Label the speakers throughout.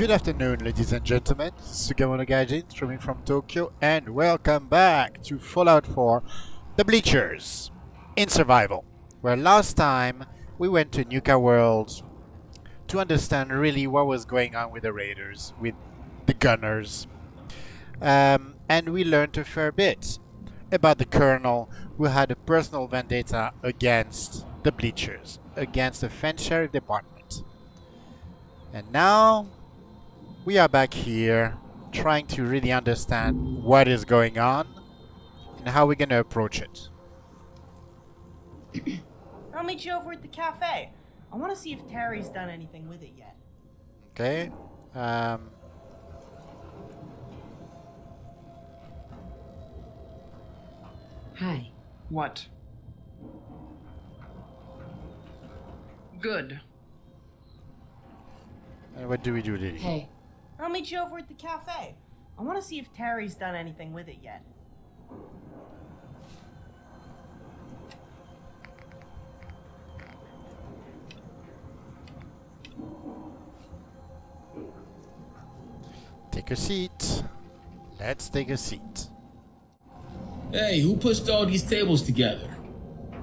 Speaker 1: Good afternoon, ladies and gentlemen. Sugamono Gaijin, streaming from Tokyo, and welcome back to Fallout 4, The Bleachers, in survival, where last time we went to Nuka World to understand really what was going on with the raiders, with the gunners, and we learned a fair bit about the colonel who had a personal vendetta against the Bleachers, against the Fenn Sheriff Department. And now we are back here trying to really understand what is going on and how we're going to approach it.
Speaker 2: I'll meet you over at the cafe. I want to see if Terry's done anything with it yet.
Speaker 1: Okay.
Speaker 3: Hi.
Speaker 4: What? Good.
Speaker 1: And what do we do, Lily?
Speaker 3: Hey.
Speaker 2: I'll meet you over at the cafe. I want to see if Terry's done anything with it yet.
Speaker 1: Take a seat. Let's take a seat.
Speaker 5: Hey, who pushed all these tables together?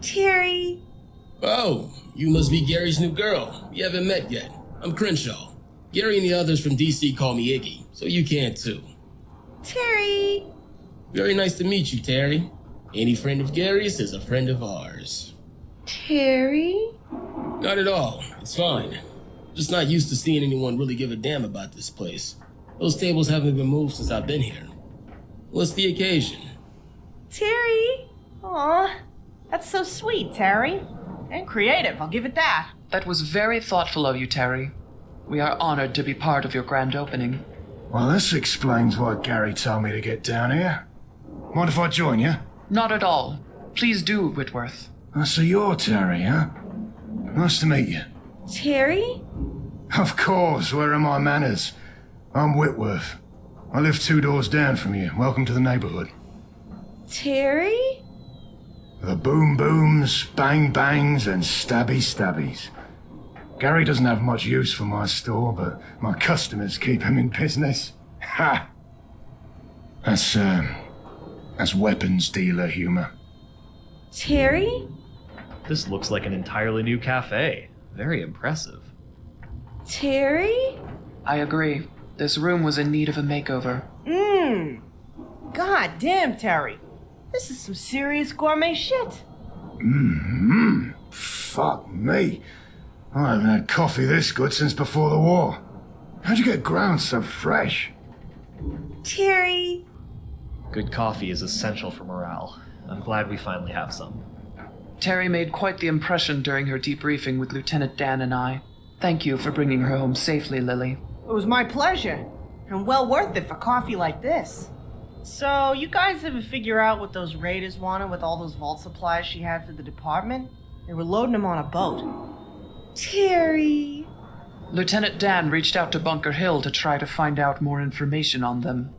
Speaker 2: Terry!
Speaker 5: Oh, you must be Gary's new girl. We haven't met yet. I'm Crenshaw. Gary and the others from DC call me Iggy, so you can too.
Speaker 2: Terry!
Speaker 5: Very nice to meet you, Terry. Any friend of Gary's is a friend of ours.
Speaker 2: Terry?
Speaker 5: Not at all. It's fine. Just not used to seeing anyone really give a damn about this place. Those tables haven't been moved since I've been here. What's the occasion?
Speaker 2: Terry! Aw, that's so sweet, Terry. And creative, I'll give it that.
Speaker 4: That was very thoughtful of you, Terry. We are honored to be part of your grand opening.
Speaker 6: Well, this explains why Gary told me to get down here. Mind if I join you?
Speaker 4: Not at all. Please do, Whitworth.
Speaker 6: So you're Terry, huh? Nice to meet you.
Speaker 2: Terry?
Speaker 6: Of course, where are my manners? I'm Whitworth. I live 2 doors down from you. Welcome to the neighborhood.
Speaker 2: Terry?
Speaker 6: The boom booms, bang bangs, and stabby stabbies. Gary doesn't have much use for my store, but my customers keep him in business. Ha! That's weapons dealer humor.
Speaker 2: Terry?
Speaker 7: This looks like an entirely new cafe. Very impressive.
Speaker 2: Terry?
Speaker 4: I agree. This room was in need of a makeover.
Speaker 2: God damn, Terry. This is some serious gourmet shit.
Speaker 6: Fuck me. I haven't had coffee this good since before the war. How'd you get ground so fresh?
Speaker 2: Terry?
Speaker 7: Good coffee is essential for morale. I'm glad we finally have some.
Speaker 4: Terry made quite the impression during her debriefing with Lieutenant Dan and I. Thank you for bringing her home safely, Lily.
Speaker 2: It was my pleasure. And well worth it for coffee like this. So, you guys ever figure out what those raiders wanted with all those vault supplies she had for the department? They were loading them on a boat. Terry.
Speaker 4: Lieutenant Dan reached out to Bunker Hill to try to find out more information on them.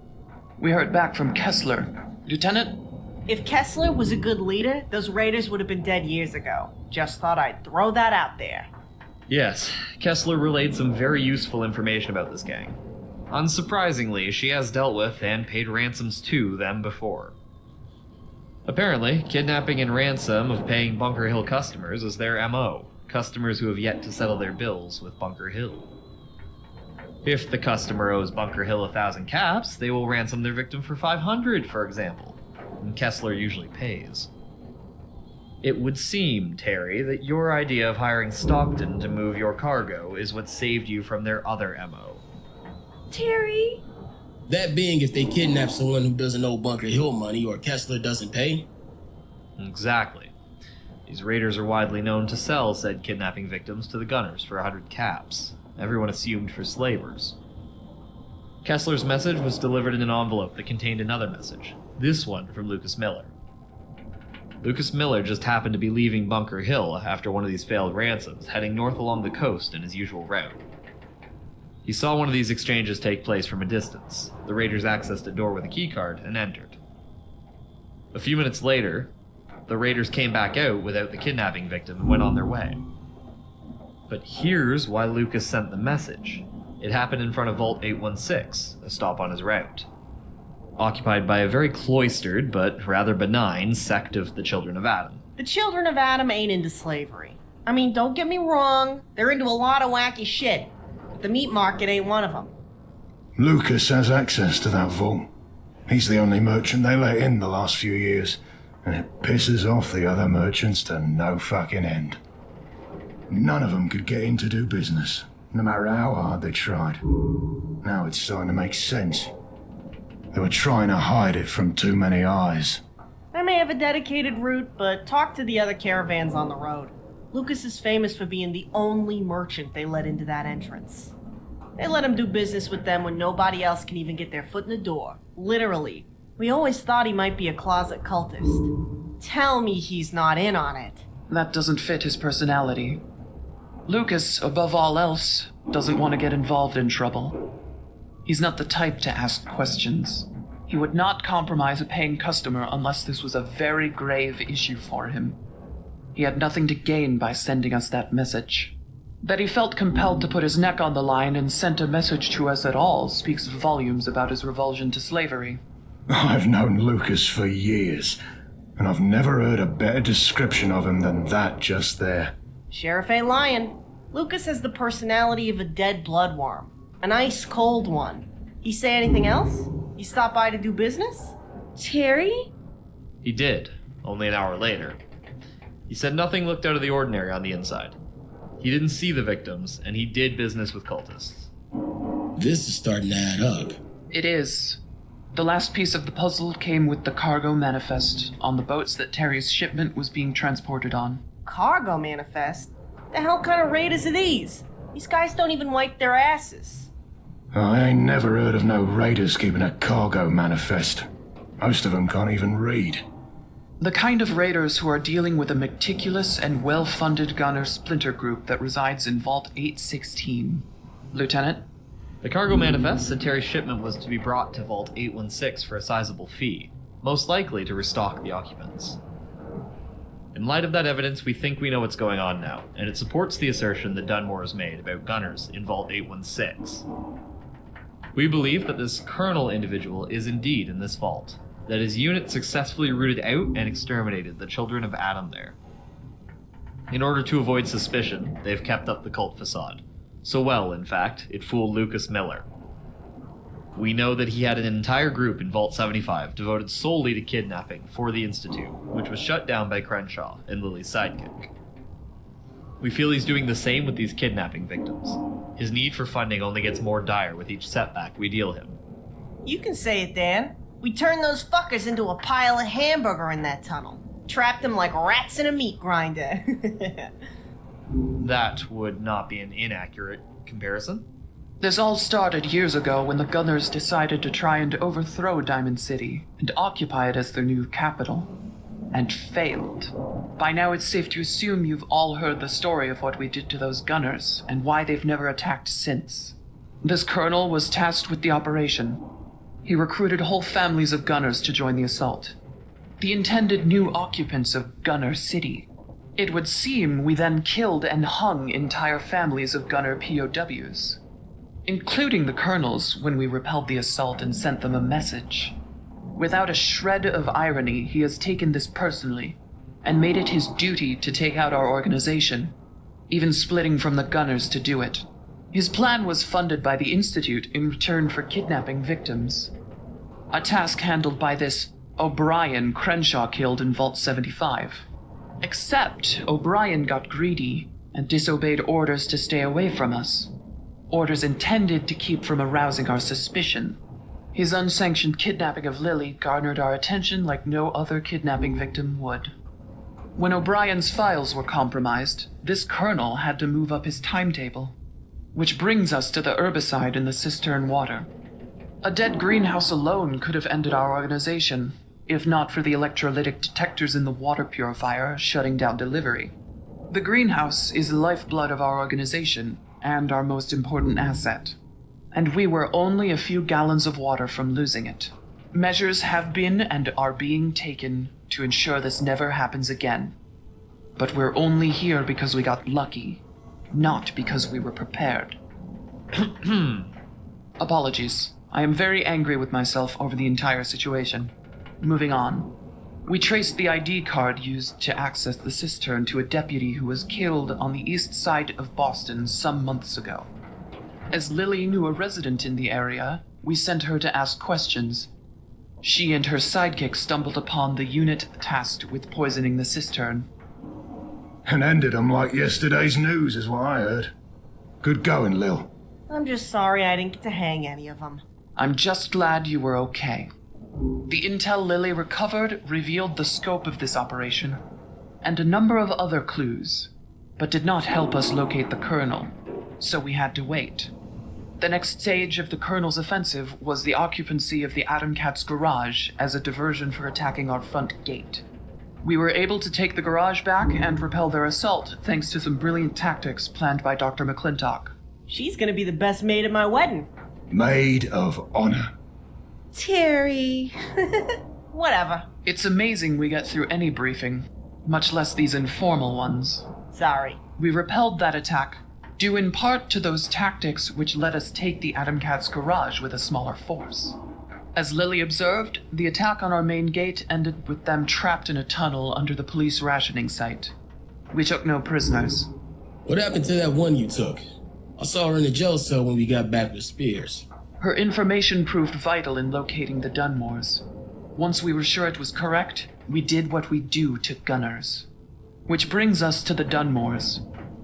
Speaker 4: We heard back from Kessler. Lieutenant?
Speaker 2: If Kessler was a good leader, those raiders would have been dead years ago. Just thought I'd throw that out there.
Speaker 7: Yes, Kessler relayed some very useful information about this gang. Unsurprisingly, she has dealt with and paid ransoms to them before. Apparently, kidnapping and ransom of paying Bunker Hill customers is their MO. Customers who have yet to settle their bills with Bunker Hill. If the customer owes Bunker Hill 1,000 caps, they will ransom their victim for 500, for example. And Kessler usually pays. It would seem, Terry, that your idea of hiring Stockton to move your cargo is what saved you from their other MO.
Speaker 2: Terry?
Speaker 5: That being if they kidnap someone who doesn't owe Bunker Hill money or Kessler doesn't pay?
Speaker 7: Exactly. These raiders are widely known to sell said kidnapping victims to the gunners for 100 caps, everyone assumed for slavers. Kessler's message was delivered in an envelope that contained another message, this one from Lucas Miller. Lucas Miller just happened to be leaving Bunker Hill after one of these failed ransoms, heading north along the coast in his usual route. He saw one of these exchanges take place from a distance. The raiders accessed a door with a keycard and entered. A few minutes later, the raiders came back out without the kidnapping victim and went on their way. But here's why Lucas sent the message. It happened in front of Vault 816, a stop on his route. Occupied by a very cloistered, but rather benign, sect of the Children of Adam.
Speaker 2: The Children of Adam ain't into slavery. I mean, don't get me wrong, they're into a lot of wacky shit. But the meat market ain't one of them.
Speaker 6: Lucas has access to that vault. He's the only merchant they let in the last few years, and it pisses off the other merchants to no fucking end. None of them could get in to do business, no matter how hard they tried. Now it's starting to make sense. They were trying to hide it from too many eyes.
Speaker 2: I may have a dedicated route, but talk to the other caravans on the road. Lucas is famous for being the only merchant they let into that entrance. They let him do business with them when nobody else can even get their foot in the door. Literally. We always thought he might be a closet cultist. Tell me he's not in on it.
Speaker 4: That doesn't fit his personality. Lucas, above all else, doesn't want to get involved in trouble. He's not the type to ask questions. He would not compromise a paying customer unless this was a very grave issue for him. He had nothing to gain by sending us that message. That he felt compelled to put his neck on the line and sent a message to us at all speaks volumes about his revulsion to slavery.
Speaker 6: I've known Lucas for years, and I've never heard a better description of him than that just there.
Speaker 2: Sheriff ain't lying. Lucas has the personality of a dead bloodworm. An ice-cold one. He say anything else? He stop by to do business? Terry?
Speaker 7: He did, only an hour later. He said nothing looked out of the ordinary on the inside. He didn't see the victims, and he did business with cultists.
Speaker 5: This is starting to add up.
Speaker 4: It is. The last piece of the puzzle came with the cargo manifest on the boats that Terry's shipment was being transported on.
Speaker 2: Cargo manifest? The hell kind of raiders are these? These guys don't even wipe their asses.
Speaker 6: I ain't never heard of no raiders keeping a cargo manifest. Most of them can't even read.
Speaker 4: The kind of raiders who are dealing with a meticulous and well-funded gunner splinter group that resides in Vault 816. Lieutenant?
Speaker 7: The cargo manifest said Terry's shipment was to be brought to Vault 816 for a sizable fee, most likely to restock the occupants. In light of that evidence, we think we know what's going on now, and it supports the assertion that Dunmore has made about gunners in Vault 816. We believe that this Colonel individual is indeed in this vault, that his unit successfully rooted out and exterminated the Children of Adam there. In order to avoid suspicion, they've kept up the cult facade. So well, in fact, it fooled Lucas Miller. We know that he had an entire group in Vault 75 devoted solely to kidnapping for the Institute, which was shut down by Crenshaw and Lily's sidekick. We feel he's doing the same with these kidnapping victims. His need for funding only gets more dire with each setback we deal him.
Speaker 2: You can say it, Dan. We turned those fuckers into a pile of hamburger in that tunnel. Trapped them like rats in a meat grinder.
Speaker 7: That would not be an inaccurate comparison.
Speaker 4: This all started years ago when the Gunners decided to try and overthrow Diamond City and occupy it as their new capital. And failed. By now it's safe to assume you've all heard the story of what we did to those Gunners and why they've never attacked since. This colonel was tasked with the operation. He recruited whole families of Gunners to join the assault. The intended new occupants of Gunner City. It would seem we then killed and hung entire families of Gunner POWs, including the colonels when we repelled the assault and sent them a message. Without a shred of irony, he has taken this personally and made it his duty to take out our organization, even splitting from the Gunners to do it. His plan was funded by the Institute in return for kidnapping victims. A task handled by this O'Brien Crenshaw killed in Vault 75. Except O'Brien got greedy and disobeyed orders to stay away from us. Orders intended to keep from arousing our suspicion. His unsanctioned kidnapping of Lily garnered our attention like no other kidnapping victim would. When O'Brien's files were compromised, this colonel had to move up his timetable. Which brings us to the herbicide in the cistern water. A dead greenhouse alone could have ended our organization, if not for the electrolytic detectors in the water purifier shutting down delivery. The greenhouse is the lifeblood of our organization and our most important asset. And we were only a few gallons of water from losing it. Measures have been and are being taken to ensure this never happens again. But we're only here because we got lucky, not because we were prepared. Apologies. I am very angry with myself over the entire situation. Moving on. We traced the ID card used to access the cistern to a deputy who was killed on the east side of Boston some months ago. As Lily knew a resident in the area, we sent her to ask questions. She and her sidekick stumbled upon the unit tasked with poisoning the cistern.
Speaker 6: And ended 'em like yesterday's news, is what I heard. Good going, Lil.
Speaker 2: I'm just sorry I didn't get to hang any of them.
Speaker 4: I'm just glad you were okay. The intel Lily recovered revealed the scope of this operation, and a number of other clues, but did not help us locate the Colonel, so we had to wait. The next stage of the Colonel's offensive was the occupancy of the Atom Cat's garage as a diversion for attacking our front gate. We were able to take the garage back and repel their assault thanks to some brilliant tactics planned by Dr. McClintock.
Speaker 2: She's gonna be the best maid at my wedding.
Speaker 6: Maid of honor.
Speaker 2: Terry. Whatever.
Speaker 4: It's amazing we get through any briefing, much less these informal ones.
Speaker 2: Sorry.
Speaker 4: We repelled that attack, due in part to those tactics which let us take the Atom Cat's garage with a smaller force. As Lily observed, the attack on our main gate ended with them trapped in a tunnel under the police rationing site. We took no prisoners.
Speaker 5: What happened to that one you took? I saw her in the jail cell when we got back with Spears.
Speaker 4: Her information proved vital in locating the Dunmores. Once we were sure it was correct, we did what we do to gunners. Which brings us to the Dunmores,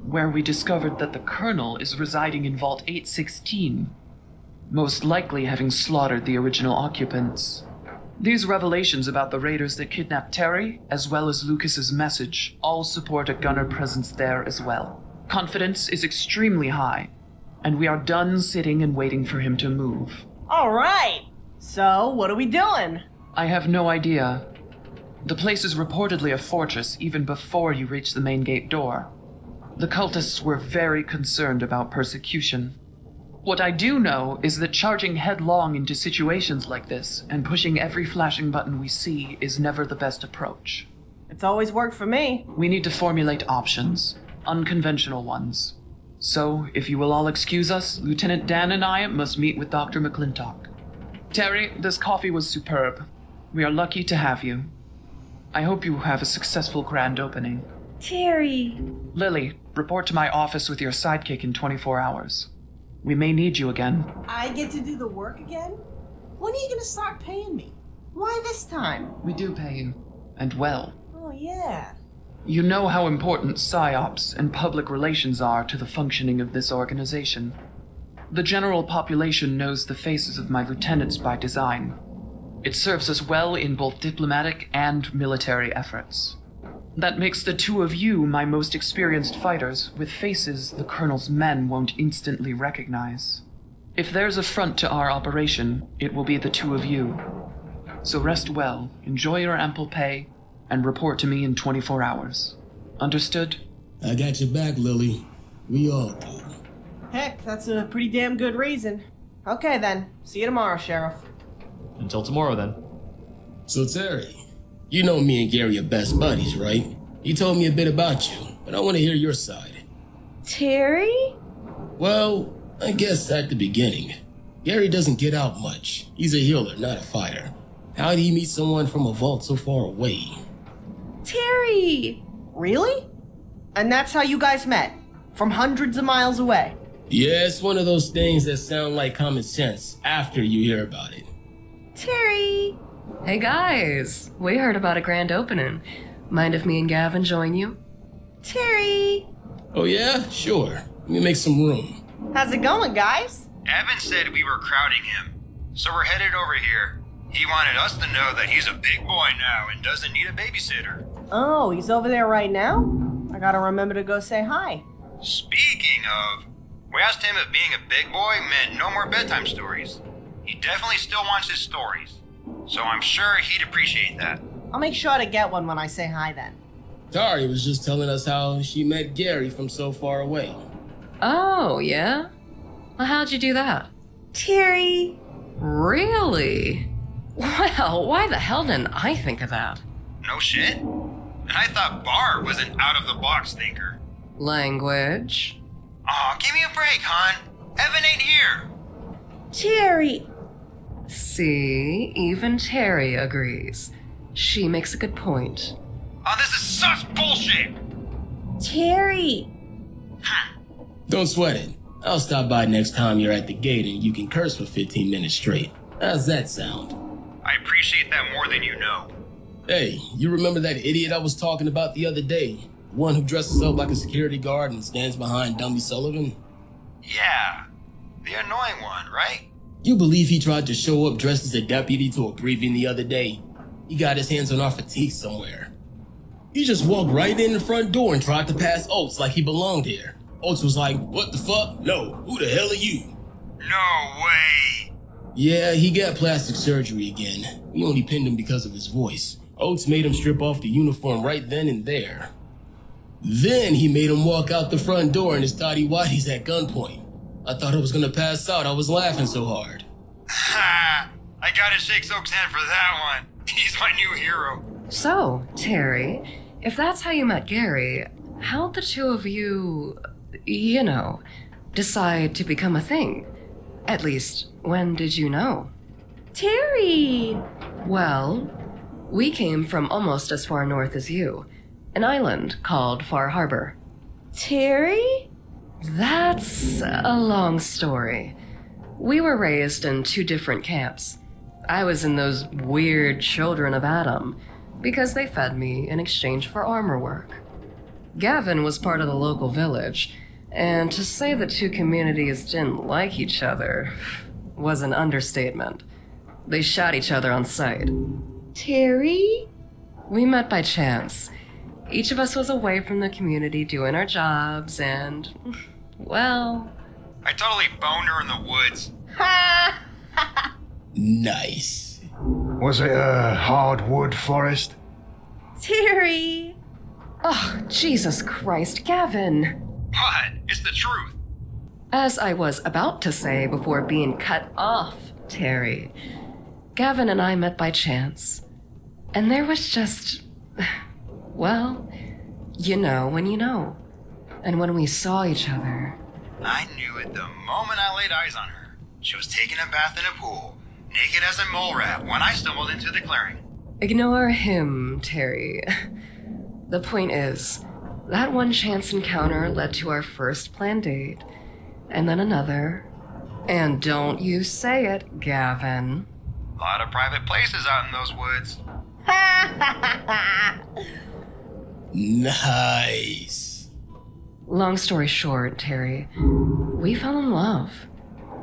Speaker 4: where we discovered that the Colonel is residing in Vault 816, most likely having slaughtered the original occupants. These revelations about the raiders that kidnapped Terry, as well as Lucas's message, all support a gunner presence there as well. Confidence is extremely high, and we are done sitting and waiting for him to move.
Speaker 2: All right. So, what are we doing?
Speaker 4: I have no idea. The place is reportedly a fortress even before you reach the main gate door. The cultists were very concerned about persecution. What I do know is that charging headlong into situations like this and pushing every flashing button we see is never the best approach.
Speaker 2: It's always worked for me.
Speaker 4: We need to formulate options, unconventional ones. So, if you will all excuse us, Lieutenant Dan and I must meet with Dr. McClintock. Terry, this coffee was superb. We are lucky to have you. I hope you have a successful grand opening.
Speaker 2: Terry.
Speaker 4: Lily, report to my office with your sidekick in 24 hours. We may need you again.
Speaker 2: I get to do the work again? When are you gonna start paying me? Why this time?
Speaker 4: We do pay you, and well.
Speaker 2: Oh, yeah.
Speaker 4: You know how important PSYOPs and public relations are to the functioning of this organization. The general population knows the faces of my lieutenants by design. It serves us well in both diplomatic and military efforts. That makes the two of you my most experienced fighters, with faces the Colonel's men won't instantly recognize. If there's a front to our operation, it will be the two of you. So rest well, enjoy your ample pay, and report to me in 24 hours. Understood?
Speaker 5: I got your back, Lily. We all do.
Speaker 2: Heck, that's a pretty damn good reason. Okay then, see you tomorrow, Sheriff.
Speaker 7: Until tomorrow, then.
Speaker 5: So, Terry, you know me and Gary are best buddies, right? You told me a bit about you, but I want to hear your side.
Speaker 3: Terry?
Speaker 5: Well, I guess at the beginning. Gary doesn't get out much. He's a healer, not a fighter. How did he meet someone from a vault so far away?
Speaker 3: Terry!
Speaker 2: Really? And that's how you guys met? From hundreds of miles away?
Speaker 5: Yeah, it's one of those things that sound like common sense after you hear about it.
Speaker 3: Terry! Hey guys, we heard about a grand opening. Mind if me and Gavin join you? Terry!
Speaker 5: Oh yeah? Sure. Let me make some room.
Speaker 2: How's it going, guys?
Speaker 8: Evan said we were crowding him, so we're headed over here. He wanted us to know that he's a big boy now and doesn't need a babysitter.
Speaker 2: Oh, he's over there right now? I gotta remember to go say hi.
Speaker 8: Speaking of, we asked him if being a big boy meant no more bedtime stories. He definitely still wants his stories, so I'm sure he'd appreciate that.
Speaker 2: I'll make sure to get one when I say hi then.
Speaker 5: Tari was just telling us how she met Gary from so far away.
Speaker 3: Oh, yeah? Well, how'd you do that? Terry! Really? Well, why the hell didn't I think of that?
Speaker 8: No shit? And I thought Barb was an out-of-the-box thinker.
Speaker 3: Language.
Speaker 8: Aw, give me a break, hon. Evan ain't here!
Speaker 2: Terry!
Speaker 3: See, even Terry agrees. She makes a good point.
Speaker 8: Oh, this is such bullshit!
Speaker 2: Terry!
Speaker 5: Don't sweat it. I'll stop by next time you're at the gate and you can curse for 15 minutes straight. How's that sound?
Speaker 8: I appreciate that more than you know.
Speaker 5: Hey, you remember that idiot I was talking about the other day? The one who dresses up like a security guard and stands behind Dummy Sullivan?
Speaker 8: Yeah, the annoying one, right?
Speaker 5: You believe he tried to show up dressed as a deputy to a briefing the other day? He got his hands on our fatigue somewhere. He just walked right in the front door and tried to pass Oates like he belonged here. Oates was like, "What the fuck? No, who the hell are you?"
Speaker 8: No way!
Speaker 5: Yeah, he got plastic surgery again. We only pinned him because of his voice. Oates made him strip off the uniform right then and there. Then he made him walk out the front door in his tidy whities at gunpoint. I thought I was gonna pass out. I was laughing so hard.
Speaker 8: Ha! I gotta shake Soak's hand for that one. He's my new hero.
Speaker 3: So, Terry, if that's how you met Gary, how'd the two of you, decide to become a thing? At least, when did you know?
Speaker 2: Terry!
Speaker 3: Well, we came from almost as far north as you, an island called Far Harbor.
Speaker 2: Terry?
Speaker 3: That's a long story. We were raised in two different camps. I was in those weird Children of Adam because they fed me in exchange for armor work. Gavin was part of the local village, and to say the two communities didn't like each other was an understatement. They shot each other on sight.
Speaker 2: Terry?
Speaker 3: We met by chance. Each of us was away from the community doing our jobs, and, well...
Speaker 8: I totally boned her in the woods.
Speaker 2: Ha!
Speaker 5: Nice.
Speaker 6: Was it a hardwood forest?
Speaker 2: Terry!
Speaker 3: Oh, Jesus Christ, Gavin!
Speaker 8: What? It's the truth.
Speaker 3: As I was about to say before being cut off, Terry, Gavin and I met by chance. And there was just... well, you know when you know. And when we saw each other...
Speaker 8: I knew it the moment I laid eyes on her. She was taking a bath in a pool, naked as a mole rat when I stumbled into the clearing.
Speaker 3: Ignore him, Terry. The point is, that one chance encounter led to our first planned date, and then another. And don't you say it, Gavin.
Speaker 8: A lot of private places out in those woods.
Speaker 5: Nice.
Speaker 3: Long story short, Terry, we fell in love.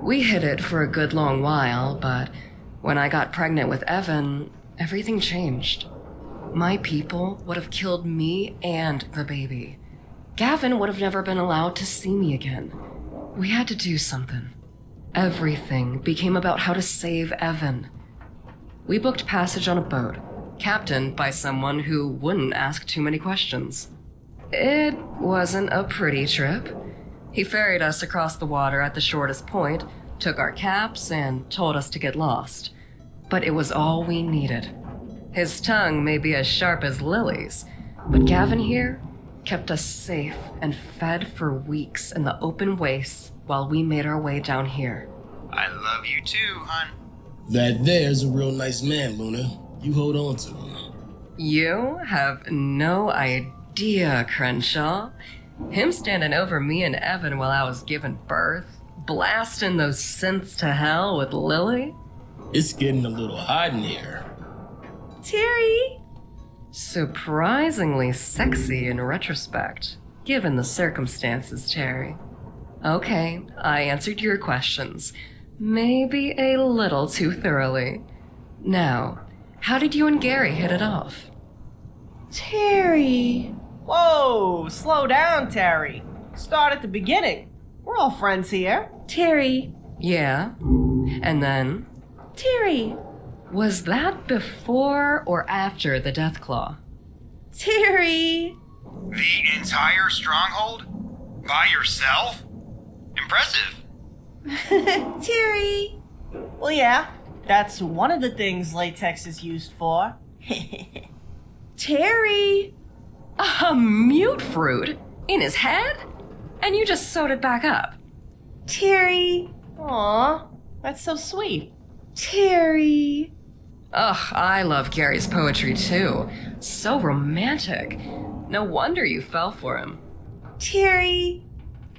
Speaker 3: We hid it for a good long while, but when I got pregnant with Evan, everything changed. My people would have killed me and the baby. Gavin would have never been allowed to see me again. We had to do something. Everything became about how to save Evan. We booked passage on a boat, captained by someone who wouldn't ask too many questions. It wasn't a pretty trip. He ferried us across the water at the shortest point, took our caps, and told us to get lost. But it was all we needed. His tongue may be as sharp as Lily's, but Gavin here kept us safe and fed for weeks in the open wastes while we made our way down here.
Speaker 8: I love you too, hon.
Speaker 5: That there's a real nice man, Luna. You hold on to him.
Speaker 3: You have no idea, Crenshaw. Him standing over me and Evan while I was giving birth, blasting those synths to hell with Lily.
Speaker 5: It's getting a little hot in here.
Speaker 2: Terry!
Speaker 3: Surprisingly sexy in retrospect, given the circumstances, Terry. Okay, I answered your questions. Maybe a little too thoroughly. Now, how did you and Gary hit it off?
Speaker 2: Terry! Whoa, slow down, Terry. Start at the beginning. We're all friends here. Terry.
Speaker 3: Yeah? And then?
Speaker 2: Terry.
Speaker 3: Was that before or after the Deathclaw?
Speaker 2: Terry.
Speaker 8: The entire stronghold? By yourself? Impressive.
Speaker 2: Terry. Well, yeah, that's one of the things latex is used for. Terry.
Speaker 3: A mute fruit? In his head? And you just sewed it back up?
Speaker 9: Terry.
Speaker 2: Aw, that's so sweet.
Speaker 9: Terry.
Speaker 3: Ugh, I love Gary's poetry too. So romantic. No wonder you fell for him.
Speaker 9: Terry.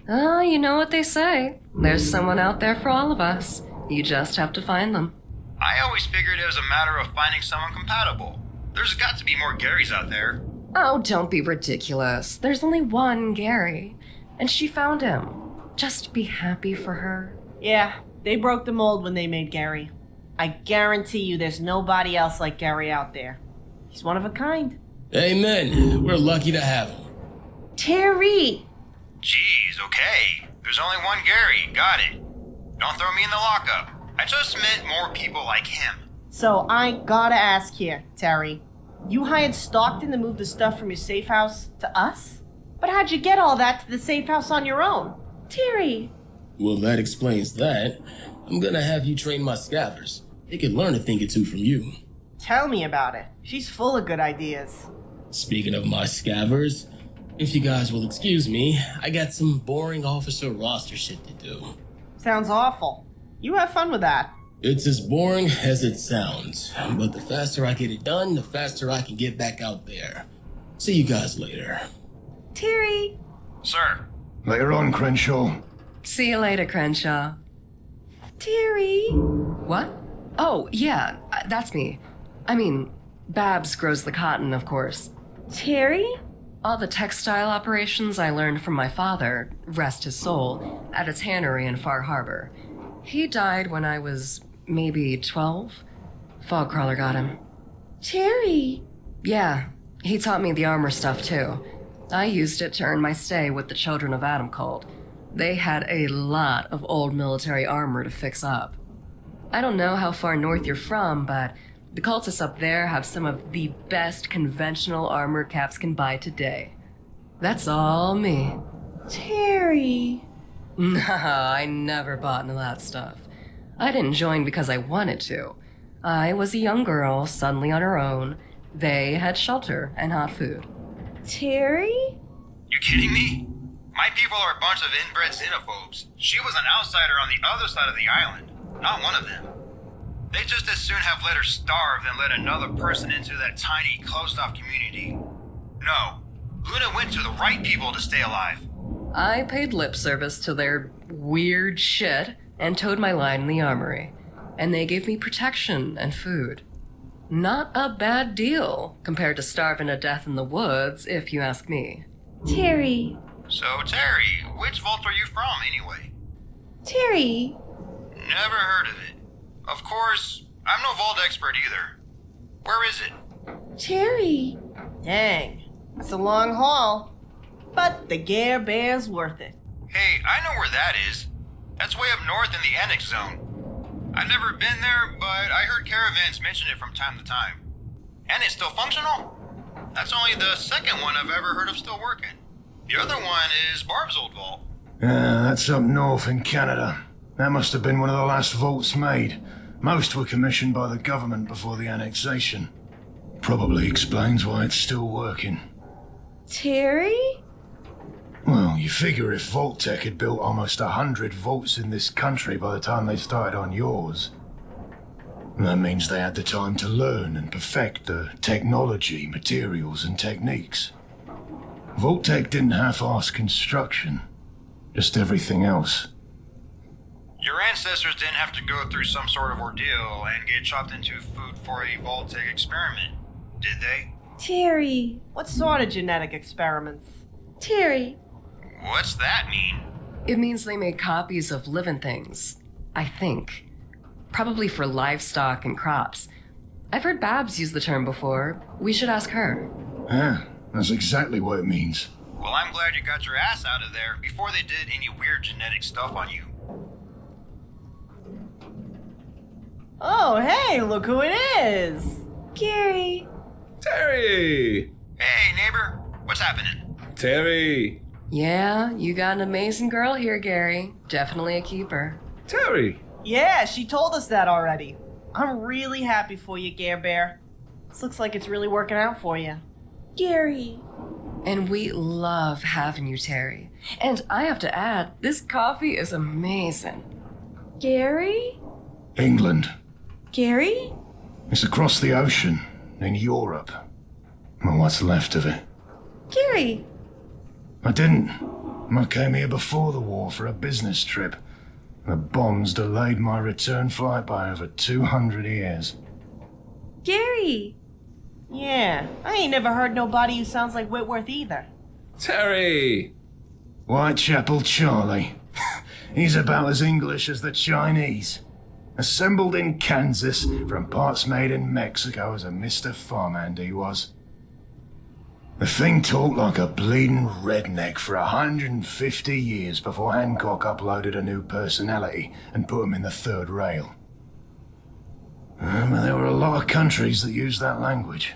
Speaker 3: Oh, you know what they say. There's someone out there for all of us. You just have to find them.
Speaker 8: I always figured it was a matter of finding someone compatible. There's got to be more Garys out there.
Speaker 3: Oh, don't be ridiculous. There's only one Gary. And she found him. Just be happy for her.
Speaker 2: Yeah, they broke the mold when they made Gary. I guarantee you there's nobody else like Gary out there. He's one of a kind.
Speaker 5: Amen. We're lucky to have him.
Speaker 9: Terry.
Speaker 8: Jeez, okay. There's only one Gary, got it. Don't throw me in the lockup. I just meant more people like him.
Speaker 2: So I gotta ask here, Terry. You hired Stockton to move the stuff from your safe house to us? But how'd you get all that to the safe house on your own?
Speaker 9: Terry.
Speaker 5: Well, that explains that. I'm gonna have you train my scavvers. They can learn a thing or two from you.
Speaker 2: Tell me about it. She's full of good ideas.
Speaker 5: Speaking of my scavvers, if you guys will excuse me, I got some boring officer roster shit to do.
Speaker 2: Sounds awful. You have fun with that.
Speaker 5: It's as boring as it sounds, but the faster I get it done, the faster I can get back out there. See you guys later.
Speaker 9: Terry.
Speaker 8: Sir,
Speaker 6: Later on, Crenshaw.
Speaker 3: See you later, Crenshaw.
Speaker 9: Terry.
Speaker 3: What? Oh, yeah, that's me. I mean, Babs grows the cotton, of course.
Speaker 9: Terry?
Speaker 3: All the textile operations I learned from my father, rest his soul, at a tannery in Far Harbor. He died when I was maybe 12. Fogcrawler got him.
Speaker 9: Terry.
Speaker 3: Yeah, he taught me the armor stuff too. I used it to earn my stay with the Children of Adam cult. They had a lot of old military armor to fix up. I don't know how far north you're from, but the cultists up there have some of the best conventional armor Caps can buy today. That's all me.
Speaker 9: Terry.
Speaker 3: Nah, I never bought into that stuff. I didn't join because I wanted to. I was a young girl suddenly on her own. They had shelter and hot food.
Speaker 9: Terry?
Speaker 8: you kidding me? My people are a bunch of inbred xenophobes. She was an outsider on the other side of the island, not one of them. They just as soon have let her starve than let another person into that tiny, closed-off community. No, Luna went to the right people to stay alive.
Speaker 3: I paid lip service to their weird shit and towed my line in the armory. And they gave me protection and food. Not a bad deal compared to starving to death in the woods, if you ask me.
Speaker 9: Terry.
Speaker 8: So, Terry, which vault are you from, anyway?
Speaker 9: Terry.
Speaker 8: Never heard of it. Of course, I'm no vault expert either. Where is it?
Speaker 9: Terry.
Speaker 2: Dang, it's a long haul. But the Gare Bear's worth it.
Speaker 8: Hey, I know where that is. That's way up north in the Annex Zone. I've never been there, but I heard caravans mention it from time to time. And it's still functional? That's only the second one I've ever heard of still working. The other one is Barb's old vault.
Speaker 6: That's up north in Canada. That must have been one of the last vaults made. Most were commissioned by the government before the annexation. Probably explains why it's still working.
Speaker 9: Terry?
Speaker 6: Well, you figure if Vault-Tech had built almost 100 vaults in this country by the time they started on yours, that means they had the time to learn and perfect the technology, materials, and techniques. Vault-Tech didn't half-ass construction, just everything else.
Speaker 8: Your ancestors didn't have to go through some sort of ordeal and get chopped into food for a Vault-Tech experiment, did they?
Speaker 9: Terry.
Speaker 2: What sort of genetic experiments?
Speaker 9: Terry.
Speaker 8: What's that mean?
Speaker 3: It means they made copies of living things, I think. Probably for livestock and crops. I've heard Babs use the term before. We should ask her.
Speaker 6: Yeah, that's exactly what it means.
Speaker 8: Well, I'm glad you got your ass out of there before they did any weird genetic stuff on you.
Speaker 2: Oh, hey, look who it is!
Speaker 9: Gary.
Speaker 10: Terry!
Speaker 8: Hey, neighbor, what's happening?
Speaker 10: Terry!
Speaker 3: Yeah, you got an amazing girl here, Gary. Definitely a keeper.
Speaker 10: Terry!
Speaker 2: Yeah, she told us that already. I'm really happy for you, Gare Bear. This looks like it's really working out for you.
Speaker 9: Gary.
Speaker 3: And we love having you, Terry. And I have to add, this coffee is amazing.
Speaker 9: Gary?
Speaker 6: England.
Speaker 9: Gary?
Speaker 6: It's across the ocean, in Europe. Well, what's left of it.
Speaker 9: Gary!
Speaker 6: I didn't. I came here before the war for a business trip. The bombs delayed my return flight by over 200 years.
Speaker 9: Gary!
Speaker 2: Yeah, I ain't never heard nobody who sounds like Whitworth either.
Speaker 10: Terry!
Speaker 6: Whitechapel Charlie. He's about as English as the Chinese. Assembled in Kansas from parts made in Mexico as a Mr. Farmhand he was. The thing talked like a bleeding redneck for 150 years before Hancock uploaded a new personality and put him in the third rail. But there were a lot of countries that used that language.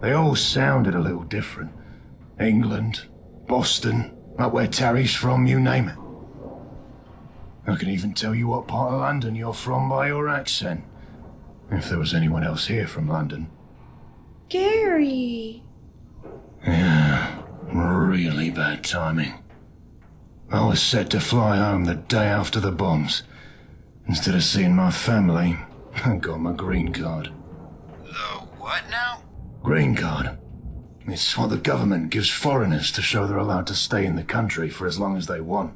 Speaker 6: They all sounded a little different. England, Boston, up where Terry's from, you name it. I can even tell you what part of London you're from by your accent. If there was anyone else here from London.
Speaker 9: Gary!
Speaker 6: Yeah, really bad timing. I was set to fly home the day after the bombs. Instead of seeing my family, I got my green card.
Speaker 8: The what now?
Speaker 6: Green card. It's what the government gives foreigners to show they're allowed to stay in the country for as long as they want.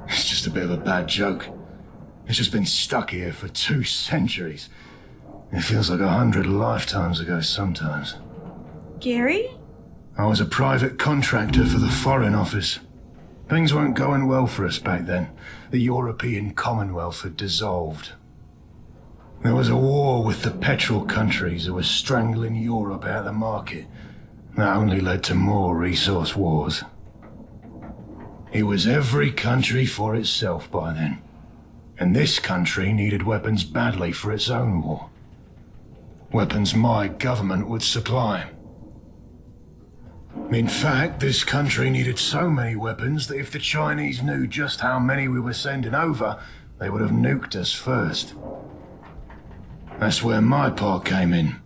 Speaker 6: It's just a bit of a bad joke. It's just been stuck here for 2 centuries. It feels like 100 lifetimes ago sometimes.
Speaker 9: Gary?
Speaker 6: I was a private contractor for the Foreign Office. Things weren't going well for us back then. The European Commonwealth had dissolved. There was a war with the petrol countries who were strangling Europe out of the market. That only led to more resource wars. It was every country for itself by then. And this country needed weapons badly for its own war. Weapons my government would supply. In fact, this country needed so many weapons that if the Chinese knew just how many we were sending over, they would have nuked us first. That's where my part came in.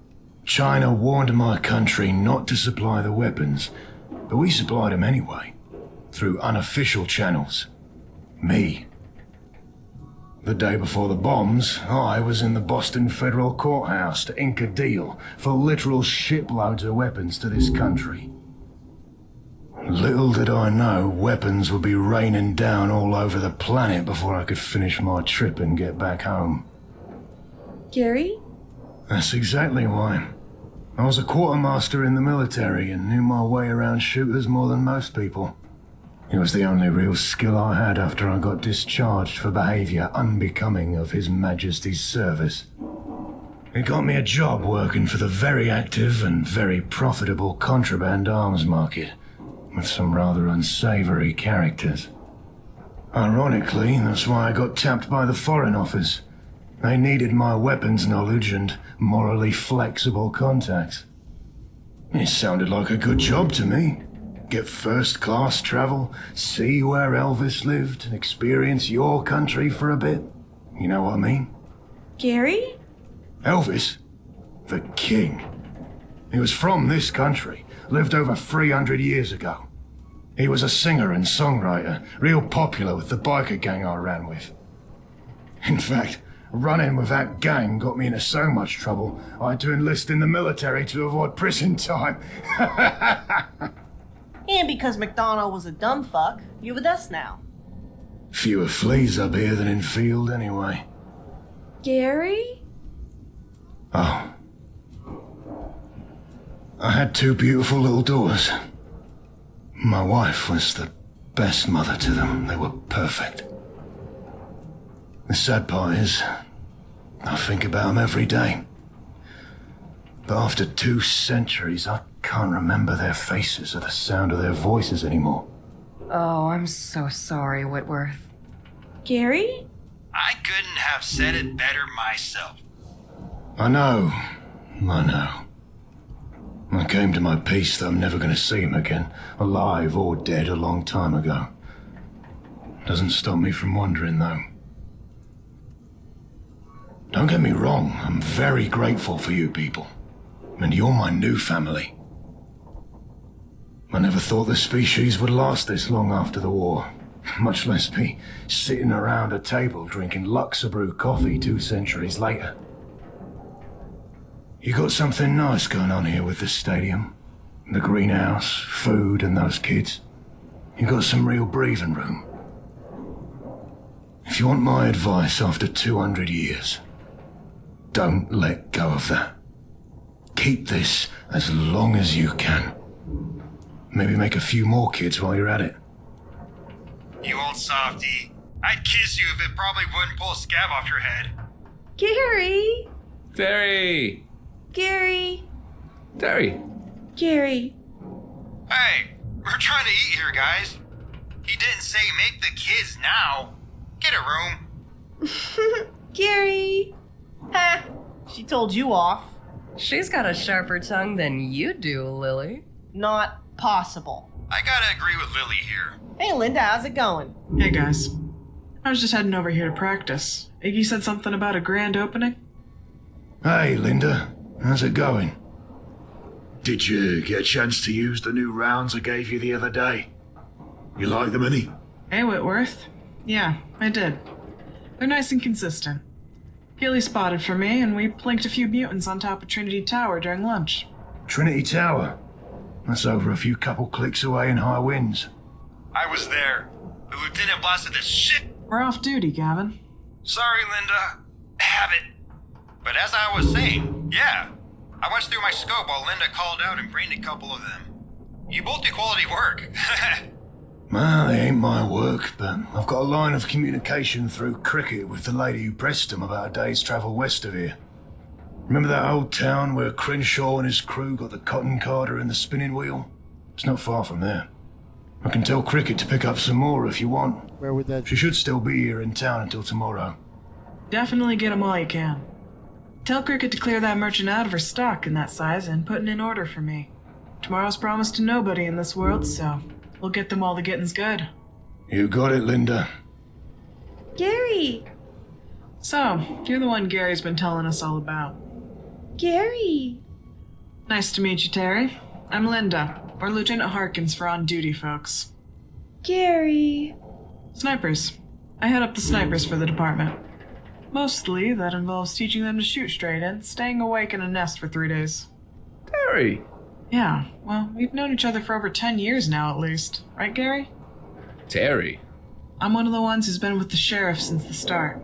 Speaker 6: China warned my country not to supply the weapons, but we supplied them anyway, through unofficial channels. Me. The day before the bombs, I was in the Boston Federal Courthouse to ink a deal for literal shiploads of weapons to this country. Little did I know weapons would be raining down all over the planet before I could finish my trip and get back home.
Speaker 9: Gary?
Speaker 6: That's exactly why. I was a quartermaster in the military and knew my way around shooters more than most people. It was the only real skill I had after I got discharged for behavior unbecoming of His Majesty's service. It got me a job working for the very active and very profitable contraband arms market, with some rather unsavory characters. Ironically, that's why I got tapped by the Foreign Office. They needed my weapons knowledge and morally flexible contacts. It sounded like a good job to me. Get first-class travel, see where Elvis lived, experience your country for a bit. You know what I mean?
Speaker 9: Gary?
Speaker 6: Elvis? The king. He was from this country, lived over 300 years ago. He was a singer and songwriter, real popular with the biker gang I ran with. In fact, running with that gang got me into so much trouble, I had to enlist in the military to avoid prison time.
Speaker 2: And because McDonald was a dumb fuck, you're with us now.
Speaker 6: Fewer fleas up here than in field anyway.
Speaker 9: Gary?
Speaker 6: Oh. I had 2 beautiful little daughters. My wife was the best mother to them. They were perfect. The sad part is, I think about them every day. But after 2 centuries, I can't remember their faces or the sound of their voices anymore.
Speaker 3: Oh, I'm so sorry, Whitworth.
Speaker 9: Gary?
Speaker 8: I couldn't have said it better myself.
Speaker 6: I know. I came to my peace that I'm never going to see him again, alive or dead a long time ago. Doesn't stop me from wondering, though. Don't get me wrong, I'm very grateful for you people. And you're my new family. I never thought the species would last this long after the war, much less be sitting around a table drinking Luxabrew coffee 2 centuries later. You got something nice going on here with this stadium. The greenhouse, food, and those kids. You got some real breathing room. If you want my advice after 200 years, don't let go of that. Keep this as long as you can. Maybe make a few more kids while you're at it.
Speaker 8: You old softy. I'd kiss you if it probably wouldn't pull a scab off your head.
Speaker 9: Gary!
Speaker 10: Terry!
Speaker 9: Gary!
Speaker 10: Terry!
Speaker 9: Gary!
Speaker 8: Hey, we're trying to eat here, guys. He didn't say make the kids now. Get a room.
Speaker 9: Gary!
Speaker 2: Ha! She told you off.
Speaker 3: She's got a sharper tongue than you do, Lily.
Speaker 2: Not possible.
Speaker 8: I gotta agree with Lily here.
Speaker 2: Hey, Linda, how's it going?
Speaker 4: Hey guys. I was just heading over here to practice. Iggy said something about a grand opening.
Speaker 6: Hey, Linda. How's it going? Did you get a chance to use the new rounds I gave you the other day? You like them, any?
Speaker 4: Hey, Whitworth. Yeah, I did. They're nice and consistent. Healy spotted for me, and we plinked a few mutants on top of Trinity Tower during lunch.
Speaker 6: Trinity Tower? That's over a few couple clicks away in high winds.
Speaker 8: I was there. The lieutenant blasted the shit.
Speaker 4: We're off duty, Gavin.
Speaker 8: Sorry, Linda. Have it. But as I was saying, yeah. I watched through my scope while Linda called out and brained a couple of them. You both do quality work.
Speaker 6: Well, they ain't my work, but I've got a line of communication through cricket with the lady who pressed him about a day's travel west of here. Remember that old town where Crenshaw and his crew got the cotton carder and the spinning wheel? It's not far from there. I can tell Cricket to pick up some more if you want.
Speaker 1: Where would that
Speaker 6: She should still be here in town until tomorrow.
Speaker 4: Definitely get 'em all you can. Tell Cricket to clear that merchant out of her stock in that size and put in an order for me. Tomorrow's promised to nobody in this world, so we'll get them while the getting's good.
Speaker 6: You got it, Linda.
Speaker 9: Gary!
Speaker 4: So, you're the one Gary's been telling us all about.
Speaker 9: Gary!
Speaker 4: Nice to meet you, Terry. I'm Linda. We're Lieutenant Harkins for on-duty folks.
Speaker 9: Gary!
Speaker 4: Snipers. I head up the snipers for the department. Mostly, that involves teaching them to shoot straight and staying awake in a nest for 3 days.
Speaker 10: Terry!
Speaker 4: Yeah, well, we've known each other for over 10 years now at least. Right, Gary?
Speaker 10: Terry!
Speaker 4: I'm one of the ones who's been with the sheriff since the start.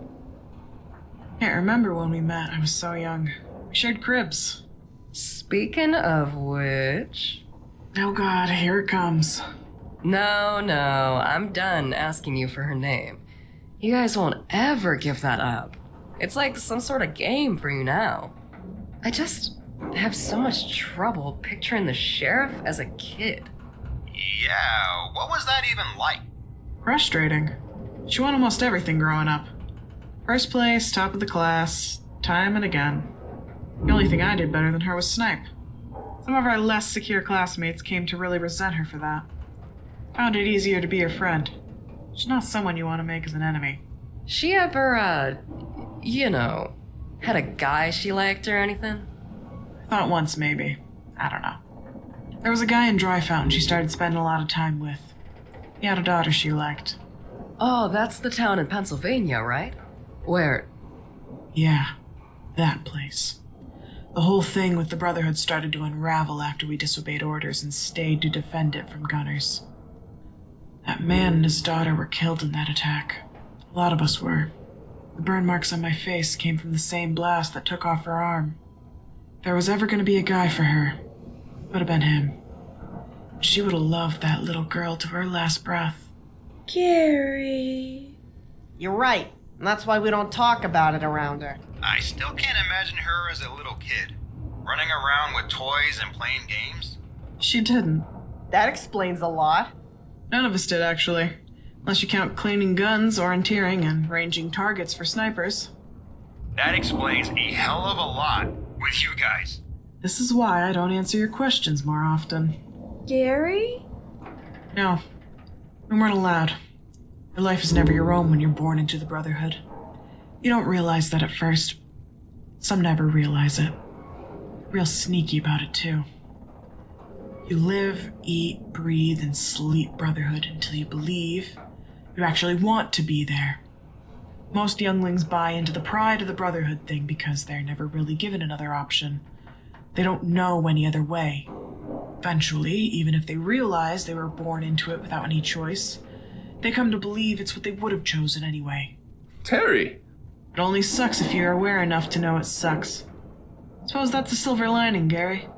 Speaker 4: Can't remember when we met. I was so young. We shared cribs.
Speaker 3: Speaking of which...
Speaker 4: Oh god, here it comes.
Speaker 3: No, I'm done asking you for her name. You guys won't ever give that up. It's like some sort of game for you now. I just have so much trouble picturing the sheriff as a kid.
Speaker 8: Yeah, what was that even like?
Speaker 4: Frustrating. She won almost everything growing up. First place, top of the class, time and again. The only thing I did better than her was snipe. Some of our less secure classmates came to really resent her for that. Found it easier to be her friend. She's not someone you want to make as an enemy.
Speaker 3: She ever, had a guy she liked or anything?
Speaker 4: Thought once, maybe. I don't know. There was a guy in Dry Fountain she started spending a lot of time with. He had a daughter she liked.
Speaker 3: Oh, that's the town in Pennsylvania, right? Where...
Speaker 4: Yeah, that place. The whole thing with the Brotherhood started to unravel after we disobeyed orders and stayed to defend it from gunners. That man and his daughter were killed in that attack. A lot of us were. The burn marks on my face came from the same blast that took off her arm. If there was ever going to be a guy for her, it would have been him. She would have loved that little girl to her last breath.
Speaker 9: Gary!
Speaker 2: You're right. And that's why we don't talk about it around her.
Speaker 8: I still can't imagine her as a little kid, running around with toys and playing games.
Speaker 4: She didn't.
Speaker 2: That explains a lot.
Speaker 4: None of us did, actually. Unless you count cleaning guns, orienteering, and ranging targets for snipers.
Speaker 8: That explains a hell of a lot with you guys.
Speaker 4: This is why I don't answer your questions more often.
Speaker 9: Gary?
Speaker 4: No. We weren't allowed. Your life is never your own when you're born into the Brotherhood. You don't realize that at first. Some never realize it. Real sneaky about it, too. You live, eat, breathe, and sleep brotherhood until you believe you actually want to be there. Most younglings buy into the pride of the brotherhood thing because they're never really given another option. They don't know any other way. Eventually, even if they realize they were born into it without any choice, they come to believe it's what they would have chosen anyway.
Speaker 10: Terry!
Speaker 4: It only sucks if you're aware enough to know it sucks. Suppose that's the silver lining, Gary.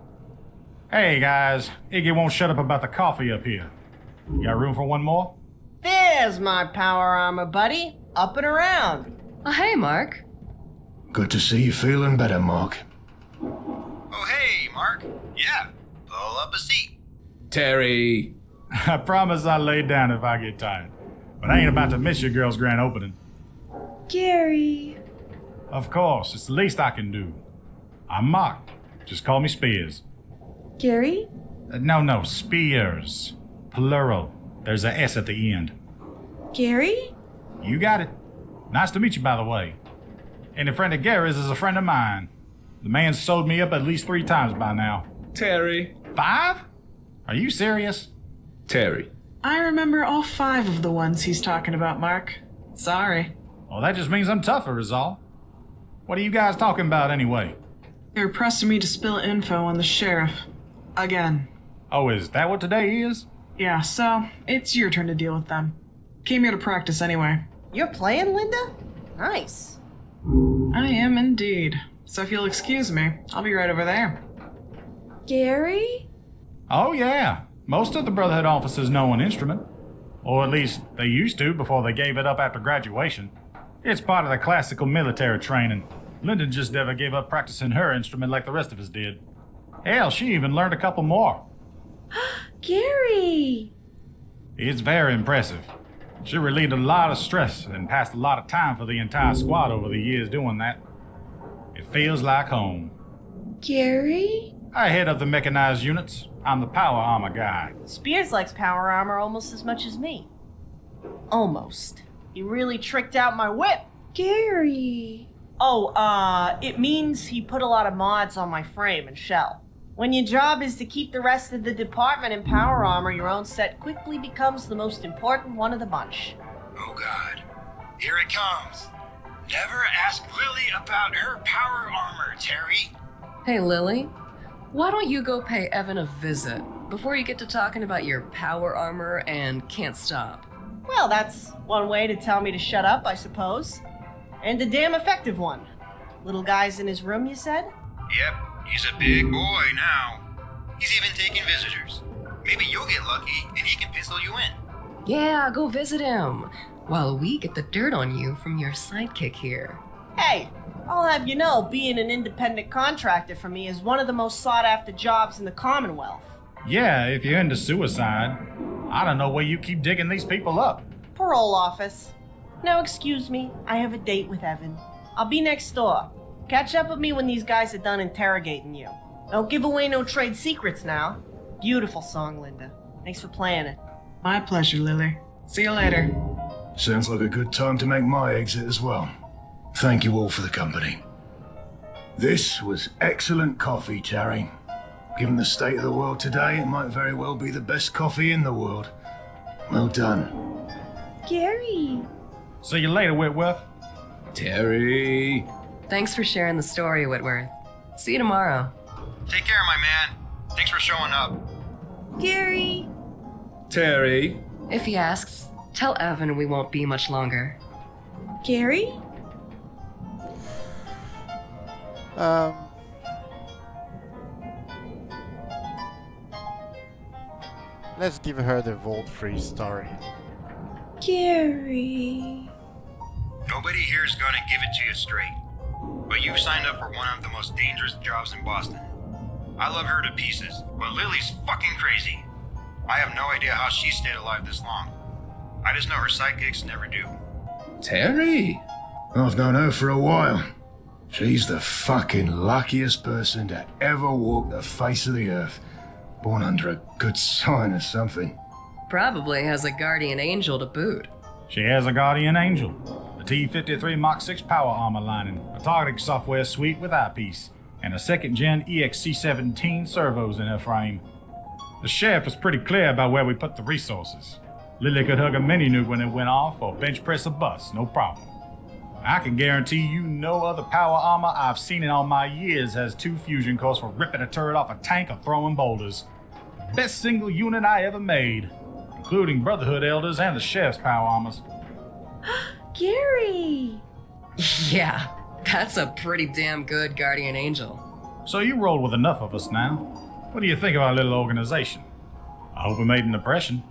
Speaker 11: Hey guys, Iggy won't shut up about the coffee up here. You got room for one more?
Speaker 2: There's my power armor, buddy. Up and around.
Speaker 3: Oh, hey, Mark.
Speaker 6: Good to see you feeling better, Mark.
Speaker 8: Oh, hey, Mark. Yeah, pull up a seat.
Speaker 10: Terry!
Speaker 11: I promise I'll lay down if I get tired. But I ain't about to miss your girl's grand opening.
Speaker 9: Gary.
Speaker 11: Of course, it's the least I can do. I'm Mark. Just call me Spears.
Speaker 9: Gary?
Speaker 11: No, Spears. Plural. There's a S at the end.
Speaker 9: Gary?
Speaker 11: You got it. Nice to meet you, by the way. And a friend of Gary's is a friend of mine. The man's sold me up at least 3 times by now.
Speaker 10: Terry!
Speaker 11: 5? Are you serious?
Speaker 10: Terry.
Speaker 4: I remember all 5 of the ones he's talking about, Mark. Sorry.
Speaker 11: Well, that just means I'm tougher, is all. What are you guys talking about, anyway?
Speaker 4: They were pressing me to spill info on the sheriff. Again.
Speaker 11: Oh, is that what today is?
Speaker 4: Yeah, so it's your turn to deal with them. Came here to practice anyway.
Speaker 2: You're playing, Linda? Nice.
Speaker 4: I am indeed. So if you'll excuse me, I'll be right over there.
Speaker 9: Gary?
Speaker 11: Oh, yeah. Most of the Brotherhood officers know an instrument. Or at least they used to before they gave it up after graduation. It's part of the classical military training. Linda just never gave up practicing her instrument like the rest of us did. Hell, she even learned a couple more.
Speaker 9: Gary!
Speaker 11: It's very impressive. She relieved a lot of stress and passed a lot of time for the entire squad over the years doing that. It feels like home.
Speaker 9: Gary?
Speaker 11: I head up the mechanized units. I'm the power armor guy.
Speaker 2: Spears likes power armor almost as much as me. Almost. He really tricked out my whip.
Speaker 9: Gary!
Speaker 2: Oh, it means he put a lot of mods on my frame and shell. When your job is to keep the rest of the department in power armor, your own set quickly becomes the most important one of the bunch.
Speaker 8: Oh, God. Here it comes. Never ask Lily about her power armor, Terry.
Speaker 3: Hey, Lily. Why don't you go pay Evan a visit before you get to talking about your power armor and can't stop?
Speaker 2: Well, that's one way to tell me to shut up, I suppose. And a damn effective one. Little guy's in his room, you said?
Speaker 8: Yep, he's a big boy now. He's even taking visitors. Maybe you'll get lucky and he can pencil you in.
Speaker 3: Yeah, go visit him while we get the dirt on you from your sidekick here.
Speaker 2: Hey, I'll have you know, being an independent contractor for me is one of the most sought-after jobs in the Commonwealth.
Speaker 11: Yeah, if you're into suicide. I don't know where you keep digging these people up.
Speaker 2: Parole office. No, excuse me, I have a date with Evan. I'll be next door. Catch up with me when these guys are done interrogating you. Don't give away no trade secrets now. Beautiful song, Linda. Thanks for playing it.
Speaker 4: My pleasure, Lily. See you later.
Speaker 6: Sounds like a good time to make my exit as well. Thank you all for the company. This was excellent coffee, Terry. Given the state of the world today, it might very well be the best coffee in the world. Well done.
Speaker 9: Gary!
Speaker 11: See you later, Whitworth.
Speaker 10: Terry!
Speaker 3: Thanks for sharing the story, Whitworth. See you tomorrow.
Speaker 8: Take care, my man. Thanks for showing up.
Speaker 9: Gary!
Speaker 10: Terry!
Speaker 3: If he asks, tell Evan we won't be much longer.
Speaker 9: Gary?
Speaker 1: Let's give her the vault-free story.
Speaker 9: Gary.
Speaker 8: Nobody here is gonna give it to you straight. But you've signed up for one of the most dangerous jobs in Boston. I love her to pieces, but Lily's fucking crazy. I have no idea how she stayed alive this long. I just know her sidekicks never do.
Speaker 10: Terry!
Speaker 6: I've known her for a while. She's the fucking luckiest person to ever walk the face of the earth. Born under a good sign or something.
Speaker 3: Probably has a guardian angel to boot.
Speaker 11: She has a guardian angel, a T-53 Mach 6 power armor lining, a targeting software suite with eyepiece, and a second-gen EXC-17 servos in her frame. The sheriff was pretty clear about where we put the resources. Lily could hug a mini nuke when it went off or bench press a bus, no problem. I can guarantee you no other power armor I've seen in all my years has 2 fusion cores for ripping a turret off a tank or throwing boulders. Best single unit I ever made, including Brotherhood Elders and the sheriff's power armors.
Speaker 9: Gary!
Speaker 3: Yeah, that's a pretty damn good guardian angel.
Speaker 11: So you rolled with enough of us now. What do you think of our little organization? I hope we made an impression.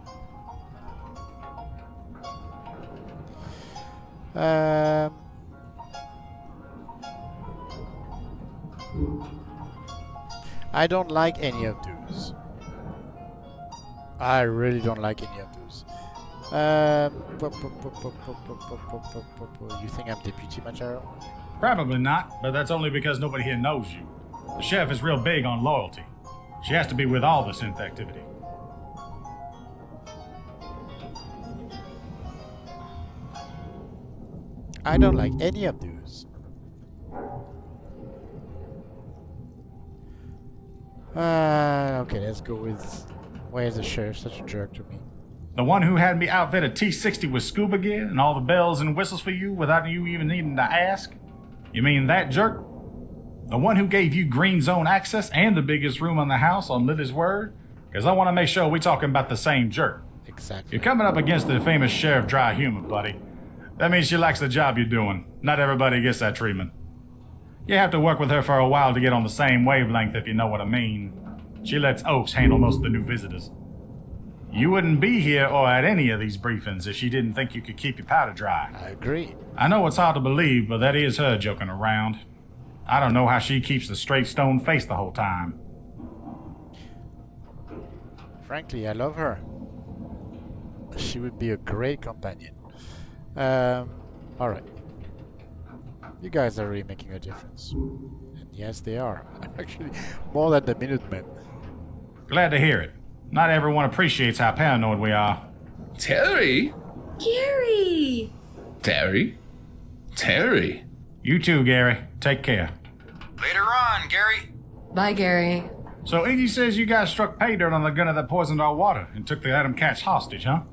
Speaker 1: I don't like any of those. I really don't like any of those. You think I'm deputy material?
Speaker 11: Probably not, but that's only because nobody here knows you. The sheriff is real big on loyalty. She has to be with all the synth activity.
Speaker 1: I don't like any of those. Okay, let's go with... Why is the sheriff such a jerk to me?
Speaker 11: The one who had me outfit a T-60 with scuba gear and all the bells and whistles for you without you even needing to ask? You mean that jerk? The one who gave you green zone access and the biggest room in the house on Lily's word? Because I want to make sure we're talking about the same jerk.
Speaker 1: Exactly.
Speaker 11: You're coming up against the famous Sheriff Dry Humor, buddy. That means she likes the job you're doing. Not everybody gets that treatment. You have to work with her for a while to get on the same wavelength, if you know what I mean. She lets Oaks handle most of the new visitors. You wouldn't be here or at any of these briefings if she didn't think you could keep your powder dry.
Speaker 1: I agree.
Speaker 11: I know it's hard to believe, but that is her joking around. I don't know how she keeps the straight stone face the whole time.
Speaker 1: Frankly, I love her. She would be a great companion. Alright. You guys are really making a difference. And yes, they are. Actually, more than the Minutemen.
Speaker 11: Glad to hear it. Not everyone appreciates how paranoid we are.
Speaker 10: Terry?
Speaker 9: Gary!
Speaker 10: Terry? Terry?
Speaker 11: You too, Gary. Take care.
Speaker 8: Later on, Gary.
Speaker 3: Bye, Gary.
Speaker 11: So Iggy says you guys struck pay dirt on the gunner that poisoned our water and took the Adam Catch hostage, huh?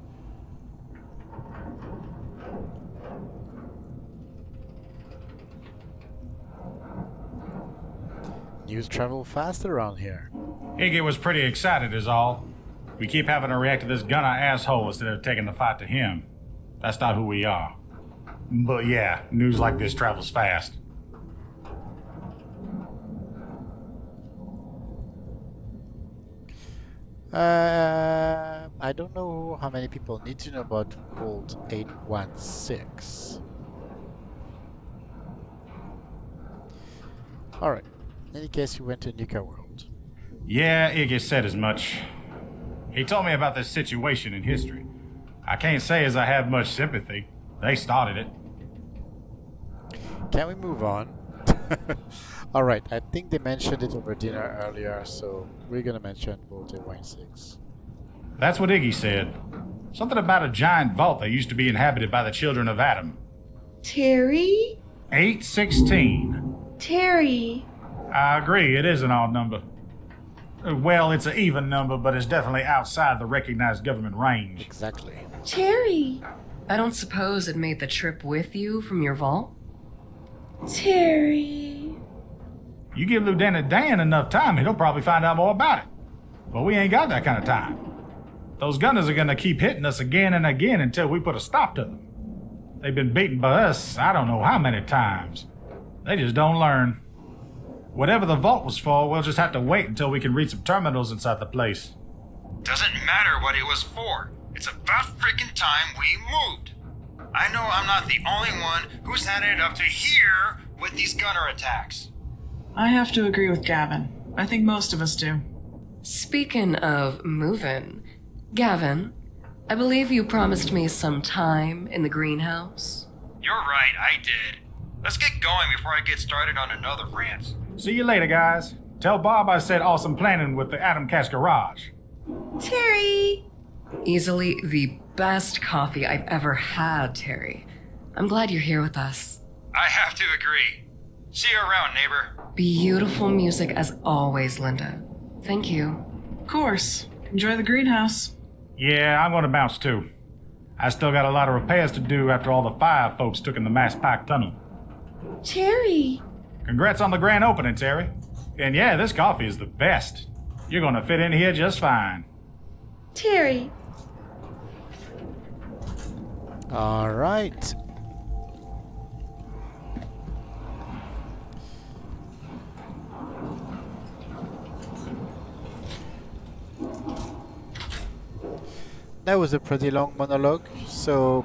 Speaker 1: News travel fast around here.
Speaker 11: Iggy was pretty excited is all. We keep having to react to this gunner asshole instead of taking the fight to him. That's not who we are. But yeah, news like this travels fast.
Speaker 1: I don't know how many people need to know about Vault 816. Alright. In any case, you went to Nika World.
Speaker 11: Yeah, Iggy said as much. He told me about this situation in history. I can't say as I have much sympathy. They started it.
Speaker 1: Can we move on? Alright, I think they mentioned it over dinner earlier, so we're gonna mention Vault 816.
Speaker 11: That's what Iggy said. Something about a giant vault that used to be inhabited by the children of Adam.
Speaker 9: Terry?
Speaker 11: 816.
Speaker 9: Terry.
Speaker 11: I agree, it is an odd number. Well, it's an even number, but it's definitely outside the recognized government range.
Speaker 1: Exactly.
Speaker 9: Terry.
Speaker 3: I don't suppose it made the trip with you from your vault?
Speaker 9: Terry.
Speaker 11: You give Lieutenant Dan enough time, he'll probably find out more about it. But we ain't got that kind of time. Those gunners are gonna keep hitting us again and again until we put a stop to them. They've been beaten by us I don't know how many times. They just don't learn. Whatever the vault was for, we'll just have to wait until we can read some terminals inside the place.
Speaker 8: Doesn't matter what it was for. It's about freaking time we moved. I know I'm not the only one who's had it up to here with these gunner attacks.
Speaker 4: I have to agree with Gavin. I think most of us do.
Speaker 3: Speaking of moving, Gavin, I believe you promised me some time in the greenhouse.
Speaker 8: You're right, I did. Let's get going before I get started on another rant.
Speaker 11: See you later, guys. Tell Bob I said awesome planning with the Adam Cash Garage.
Speaker 9: Terry.
Speaker 3: Easily the best coffee I've ever had, Terry. I'm glad you're here with us.
Speaker 8: I have to agree. See you around, neighbor.
Speaker 3: Beautiful music as always, Linda. Thank you.
Speaker 4: Of course. Enjoy the greenhouse.
Speaker 11: Yeah, I'm gonna bounce too. I still got a lot of repairs to do after all the fire folks took in the Mass Pike Tunnel.
Speaker 9: Terry.
Speaker 11: Congrats on the grand opening, Terry. And yeah, this coffee is the best. You're gonna fit in here just fine.
Speaker 9: Terry.
Speaker 1: All right. That was a pretty long monologue, so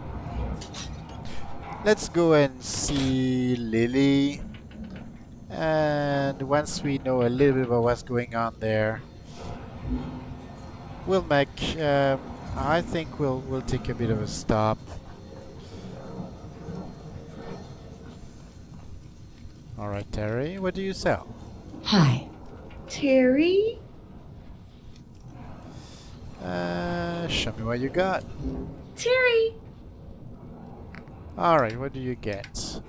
Speaker 1: let's go and see Lily. And once we know a little bit about what's going on there, we'll make, I think we'll take a bit of a stop. Alright, Terry, what do you sell?
Speaker 3: Hi.
Speaker 9: Terry?
Speaker 1: Show me what you got.
Speaker 9: Terry!
Speaker 1: Alright, what do you get?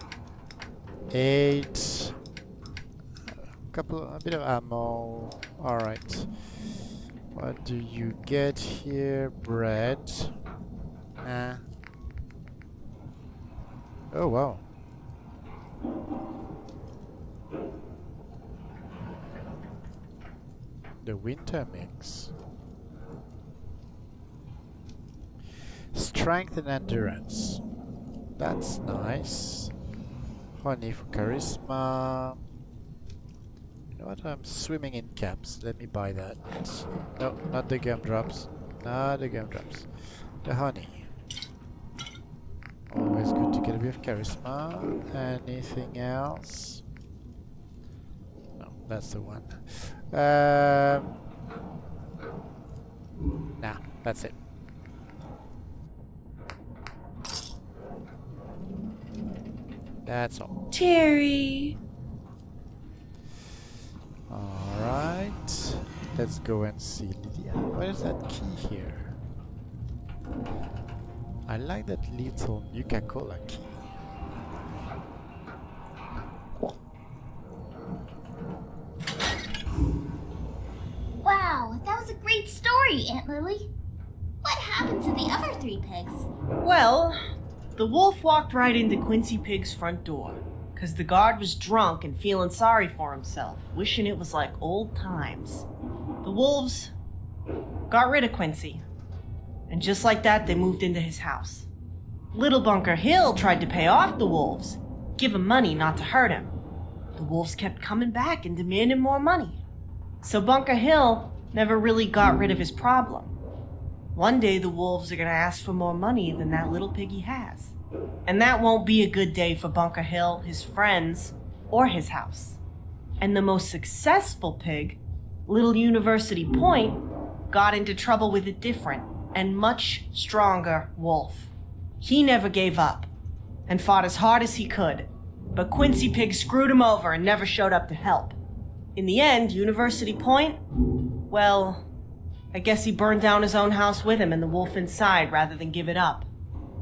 Speaker 1: 8. A bit of ammo. Alright. What do you get here? Bread. Oh wow. The winter mix. Strength and endurance. That's nice. Honey for charisma. You know what? I'm swimming in caps. Let me buy that. No, not the gumdrops. Not the gumdrops. The honey. Always good to get a bit of charisma. Anything else? No, that's the one. Nah, that's it. That's all.
Speaker 9: Terry.
Speaker 1: Alright. Let's go and see Lydia. What is that key here? I like that little Nuka-Cola key.
Speaker 12: Wow, that was a great story, Aunt Lily. What happened to the other 3 pigs?
Speaker 2: Well, the wolf walked right into Quincy Pig's front door, 'cause the guard was drunk and feeling sorry for himself, wishing it was like old times. The wolves got rid of Quincy, and just like that, they moved into his house. Little Bunker Hill tried to pay off the wolves, give him money not to hurt him. The wolves kept coming back and demanding more money. So Bunker Hill never really got rid of his problem. One day the wolves are gonna ask for more money than that little piggy has. And that won't be a good day for Bunker Hill, his friends, or his house. And the most successful pig, Little University Point, got into trouble with a different and much stronger wolf. He never gave up and fought as hard as he could, but Quincy Pig screwed him over and never showed up to help. In the end, University Point, well, I guess he burned down his own house with him and the wolf inside rather than give it up.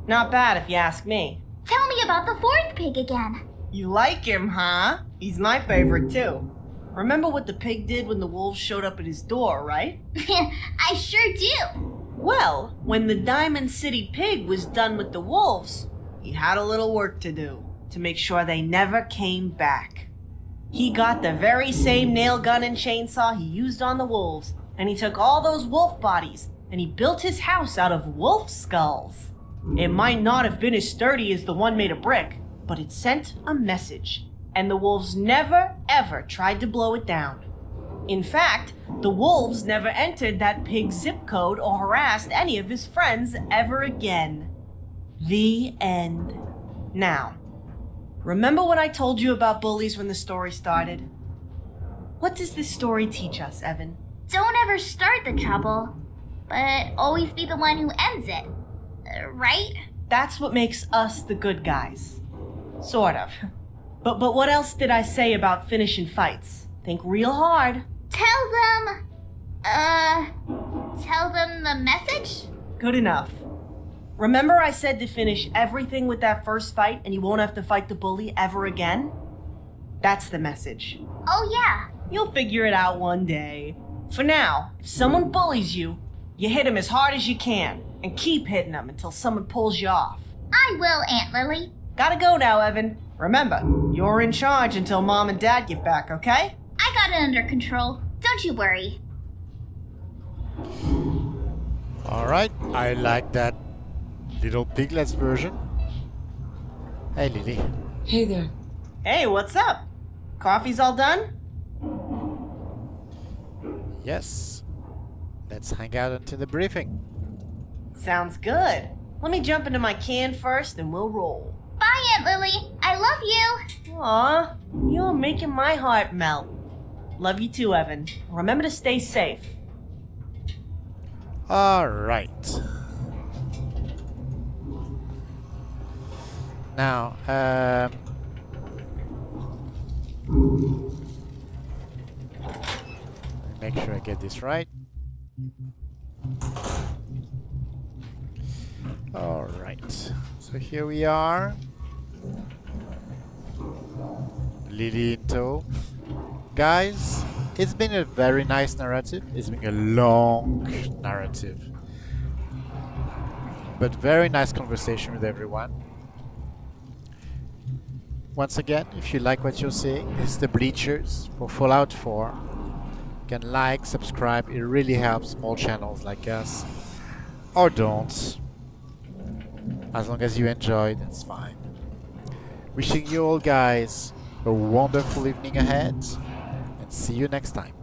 Speaker 2: Not bad if you ask me.
Speaker 12: Tell me about the 4th pig again.
Speaker 2: You like him, huh? He's my favorite too. Remember what the pig did when the wolves showed up at his door, right?
Speaker 12: I sure do.
Speaker 2: Well, when the Diamond City Pig was done with the wolves, he had a little work to do to make sure they never came back. He got the very same nail gun and chainsaw he used on the wolves, and he took all those wolf bodies and he built his house out of wolf skulls. It might not have been as sturdy as the one made of brick, but it sent a message, and the wolves never ever tried to blow it down. In fact, the wolves never entered that pig's zip code or harassed any of his friends ever again. The end. Now, remember what I told you about bullies when the story started? What does this story teach us, Evan?
Speaker 12: Don't ever start the trouble, but always be the one who ends it. Right?
Speaker 2: That's what makes us the good guys. Sort of. But what else did I say about finishing fights? Think real hard.
Speaker 12: Tell them the message?
Speaker 2: Good enough. Remember I said to finish everything with that first fight and you won't have to fight the bully ever again? That's the message.
Speaker 12: Oh yeah.
Speaker 2: You'll figure it out one day. For now, if someone bullies you, you hit him as hard as you can, and keep hitting him until someone pulls you off.
Speaker 12: I will, Aunt Lily.
Speaker 2: Gotta go now, Evan. Remember, you're in charge until Mom and Dad get back, okay?
Speaker 12: I got it under control. Don't you worry.
Speaker 1: Alright, I like that little piglets version. Hey, Lily.
Speaker 9: Hey there.
Speaker 2: Hey, what's up? Coffee's all done?
Speaker 1: Yes. Let's hang out until the briefing.
Speaker 2: Sounds good. Let me jump into my can first and we'll roll.
Speaker 12: Bye, Aunt Lily. I love you.
Speaker 2: Aw, you're making my heart melt. Love you too, Evan. Remember to stay safe.
Speaker 1: Alright. Now, make sure I get this right. Alright, so here we are. Lily in tow. Guys, it's been a very nice narrative. It's been a long narrative. But very nice conversation with everyone. Once again, if you like what you're seeing, this is the Bleachers for Fallout 4. You can like, subscribe, it really helps small channels like us. Or don't. As long as you enjoy, that's fine. Wishing you all guys a wonderful evening ahead, and see you next time.